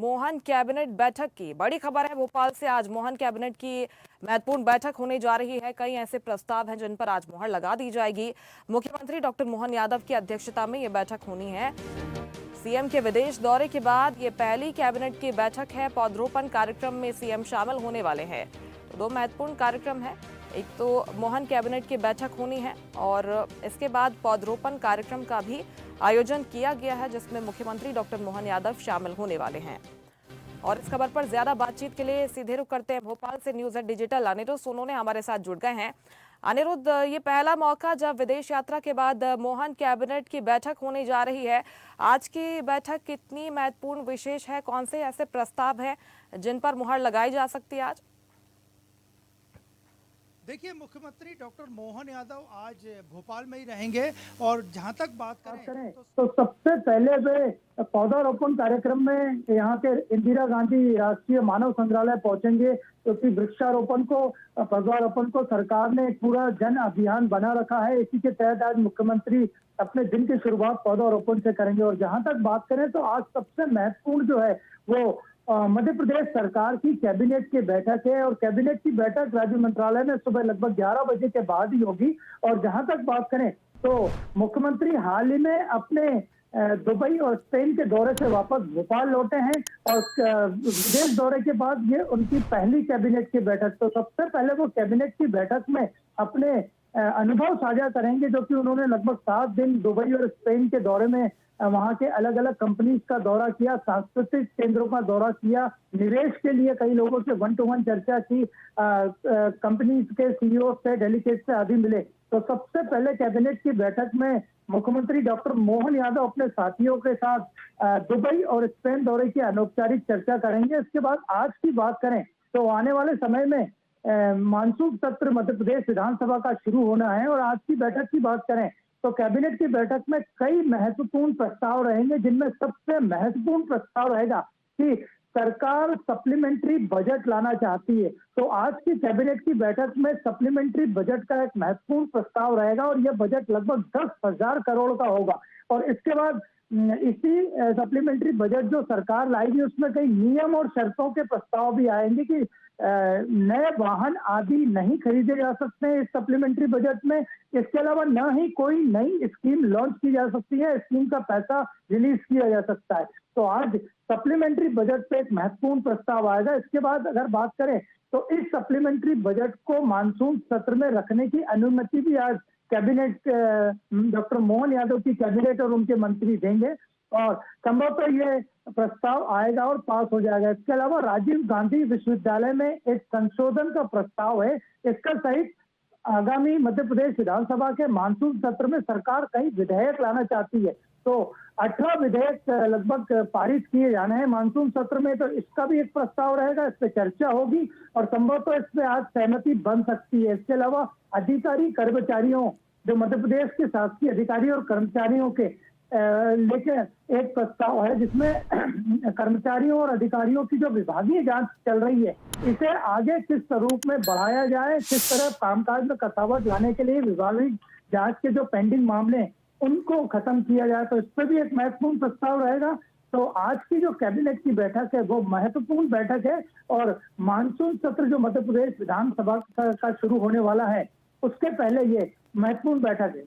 Mohan cabinet बैठक की बड़ी खबर है। भोपाल से आज मोहन कैबिनेट की महत्वपूर्ण बैठक होने जा रही है। कई ऐसे प्रस्ताव हैं जिन पर आज मुहर लगा दी जाएगी। मुख्यमंत्री डॉक्टर मोहन यादव की अध्यक्षता में ये बैठक होनी है। सीएम के विदेश दौरे के बाद ये पहली कैबिनेट की बैठक है। पौधरोपण कार्यक्रम में सीएम शामिल होने वाले हैं। तो दो महत्वपूर्ण कार्यक्रम है। एक तो मोहन कैबिनेट की बैठक होनी है और इसके बाद पौधरोपण कार्यक्रम का भी आयोजन किया गया है, जिसमें मुख्यमंत्री डॉक्टर मोहन यादव शामिल होने वाले हैं। और इस खबर पर ज्यादा बातचीत के लिए सीधे रुख करते हैं भोपाल से news eight digital Anirudh Sonone हमारे साथ जुड़ गए हैं। अनिरुद्ध, ये पहला मौका जब विदेश यात्रा के बाद मोहन कैबिनेट की बैठक होने जा रही है। आज की बैठक कितनी महत्वपूर्ण विशेष है? कौन से ऐसे प्रस्ताव हैं जिन पर मुहर लगाई जा सकती है आज? देखिए, मुख्यमंत्री डॉक्टर मोहन यादव आज भोपाल में ही रहेंगे और जहां तक बात करें तो सबसे पहले वे पौधारोपण कार्यक्रम में यहाँ के इंदिरा गांधी राष्ट्रीय मानव संग्रहालय पहुंचेंगे, क्योंकि वृक्षारोपण को पौधारोपण को सरकार ने एक पूरा जन अभियान बना रखा है। इसी के तहत आज मुख्यमंत्री अपने दिन की शुरुआत पौधारोपण से करेंगे। और जहां तक बात करें तो आज सबसे महत्वपूर्ण जो है वो मध्य प्रदेश सरकार की कैबिनेट की बैठक है। और कैबिनेट की बैठक राज्य मंत्रालय में सुबह लगभग 11 बजे के बाद ही होगी। और जहां तक बात करें तो मुख्यमंत्री हाल ही में अपने दुबई और स्पेन के दौरे से वापस भोपाल लौटे हैं और विदेश दौरे के बाद ये उनकी पहली कैबिनेट की बैठक। तो सबसे पहले वो कैबिनेट की बैठक में अपने अनुभव साझा करेंगे, जो कि उन्होंने लगभग 7 दिन दुबई और स्पेन के दौरे में वहां के अलग अलग कंपनीज का दौरा किया, सांस्कृतिक केंद्रों का दौरा किया, निवेश के लिए कई लोगों से 1-to-1 चर्चा की, कंपनीज के सीईओ से, डेलीगेट से आदि मिले। तो सबसे पहले कैबिनेट की बैठक में मुख्यमंत्री डॉक्टर मोहन यादव अपने साथियों के साथ दुबई और स्पेन दौरे की अनौपचारिक चर्चा करेंगे। इसके बाद आज की बात करें तो आने वाले समय में मानसून सत्र मध्य प्रदेश विधानसभा का शुरू होना है। और आज की बैठक की बात करें तो कैबिनेट की बैठक में कई महत्वपूर्ण प्रस्ताव रहेंगे, जिनमें सबसे महत्वपूर्ण प्रस्ताव रहेगा कि सरकार सप्लीमेंट्री बजट लाना चाहती है। तो आज की कैबिनेट की बैठक में सप्लीमेंट्री बजट का एक महत्वपूर्ण प्रस्ताव रहेगा और यह बजट लगभग 10,000 करोड़ का होगा। और इसके बाद इसी सप्लीमेंट्री बजट जो सरकार लाएगी उसमें कई नियम और शर्तों के प्रस्ताव भी आएंगे कि नए वाहन आदि नहीं खरीदे जा सकते हैं इस सप्लीमेंट्री बजट में। इसके अलावा न ही कोई नई स्कीम लॉन्च की जा सकती है, स्कीम का पैसा रिलीज किया जा सकता है। तो आज सप्लीमेंट्री बजट पे एक महत्वपूर्ण प्रस्ताव आएगा। इसके बाद अगर बात करें तो इस सप्लीमेंट्री बजट को मानसून सत्र में रखने की अनुमति भी आज कैबिनेट डॉक्टर मोहन यादव की कैबिनेट और उनके मंत्री देंगे और संभवतः ये प्रस्ताव आएगा और पास हो जाएगा। इसके अलावा राजीव गांधी विश्वविद्यालय में एक संशोधन का प्रस्ताव है। इसका सहित आगामी मध्य प्रदेश विधानसभा के मानसून सत्र में सरकार कई विधेयक लाना चाहती है। तो 18 विधेयक लगभग पारित किए जाने हैं मानसून सत्र में। तो इसका भी एक प्रस्ताव रहेगा, इस पर चर्चा होगी और संभवतः इस पर आज सहमति बन सकती है। इसके अलावा अधिकारी कर्मचारियों, जो मध्य प्रदेश के शासकीय अधिकारी और कर्मचारियों के लेकर एक प्रस्ताव है, जिसमें कर्मचारियों और अधिकारियों की जो विभागीय जांच चल रही है, इसे आगे किस स्वरूप में बढ़ाया जाए, किस तरह कामकाज में कसावट लाने के लिए विभागीय जांच के जो पेंडिंग मामले हैं उनको खत्म किया जाए। तो इस पर भी एक महत्वपूर्ण प्रस्ताव रहेगा। तो आज की जो कैबिनेट की बैठक है वो महत्वपूर्ण बैठक है और मानसून सत्र जो मध्य प्रदेश विधानसभा का शुरू होने वाला है उसके पहले ये महत्वपूर्ण बैठक है।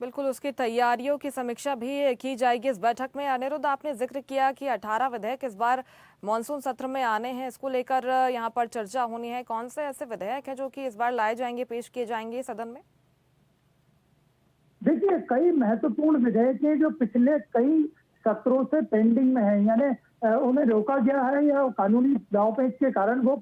बिल्कुल, उसकी तैयारियों की समीक्षा भी की जाएगी इस बैठक में। अनिरुद्ध, आपने जिक्र किया कि 18 विधेयक इस बार मॉनसून सत्र में आने हैं, इसको लेकर यहाँ पर चर्चा होनी है। कौन से ऐसे विधेयक हैं जो कि इस बार लाए जाएंगे, पेश किए जाएंगे सदन में? देखिए, कई महत्वपूर्ण विधेयक हैं जो पिछले कई सत्रों से पेंडिंग में है, यानी उन्हें रोका गया है या कानूनी दांवपेच के कारण वो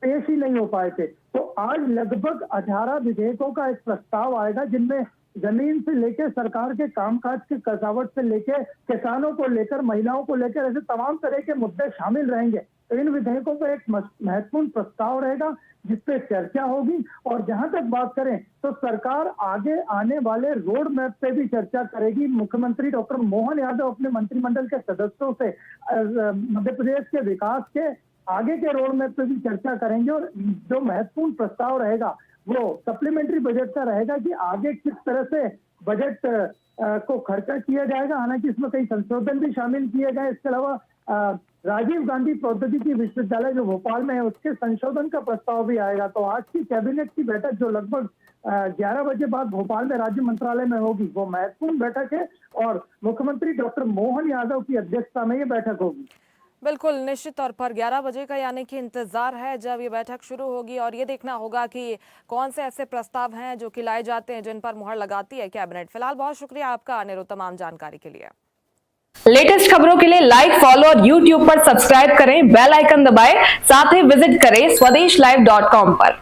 पेश ही नहीं हो पाए थे। तो आज लगभग 18 विधेयकों का एक प्रस्ताव आएगा, जिनमें जमीन से लेकर सरकार के कामकाज की कसावट से लेकर किसानों को लेकर, महिलाओं को लेकर, ऐसे तमाम तरह के मुद्दे शामिल रहेंगे। तो इन विधेयकों का एक महत्वपूर्ण प्रस्ताव रहेगा जिसपे चर्चा होगी। और जहां तक बात करें तो सरकार आगे आने वाले रोड मैप पे भी चर्चा करेगी। मुख्यमंत्री डॉक्टर मोहन यादव अपने मंत्रिमंडल के सदस्यों से मध्य प्रदेश के विकास के आगे के रोड मैप पे भी चर्चा करेंगे। और जो महत्वपूर्ण प्रस्ताव रहेगा वो सप्लीमेंट्री बजट का रहेगा कि आगे किस तरह से बजट को खर्चा किया जाएगा। हालांकि इसमें कई संशोधन भी शामिल किए गए। इसके अलावा राजीव गांधी प्रौद्योगिकी विश्वविद्यालय जो भोपाल में है उसके संशोधन का प्रस्ताव भी आएगा। तो आज की कैबिनेट की बैठक जो लगभग 11 बजे बाद भोपाल में राज्य मंत्रालय में होगी, वो महत्वपूर्ण बैठक है और मुख्यमंत्री डॉक्टर मोहन यादव की अध्यक्षता में ये बैठक होगी। बिल्कुल, निश्चित तौर पर 11 बजे का यानी कि इंतजार है जब ये बैठक शुरू होगी और ये देखना होगा कि कौन से ऐसे प्रस्ताव हैं जो कि लाए जाते हैं जिन पर मुहर लगाती है कैबिनेट। फिलहाल बहुत शुक्रिया आपका अनिरुद्ध तमाम जानकारी के लिए। लेटेस्ट खबरों के लिए लाइक, फॉलो और यूट्यूब पर सब्सक्राइब करें, बेल आइकन दबाएं, साथ ही विजिट करें swedeshlive.com पर।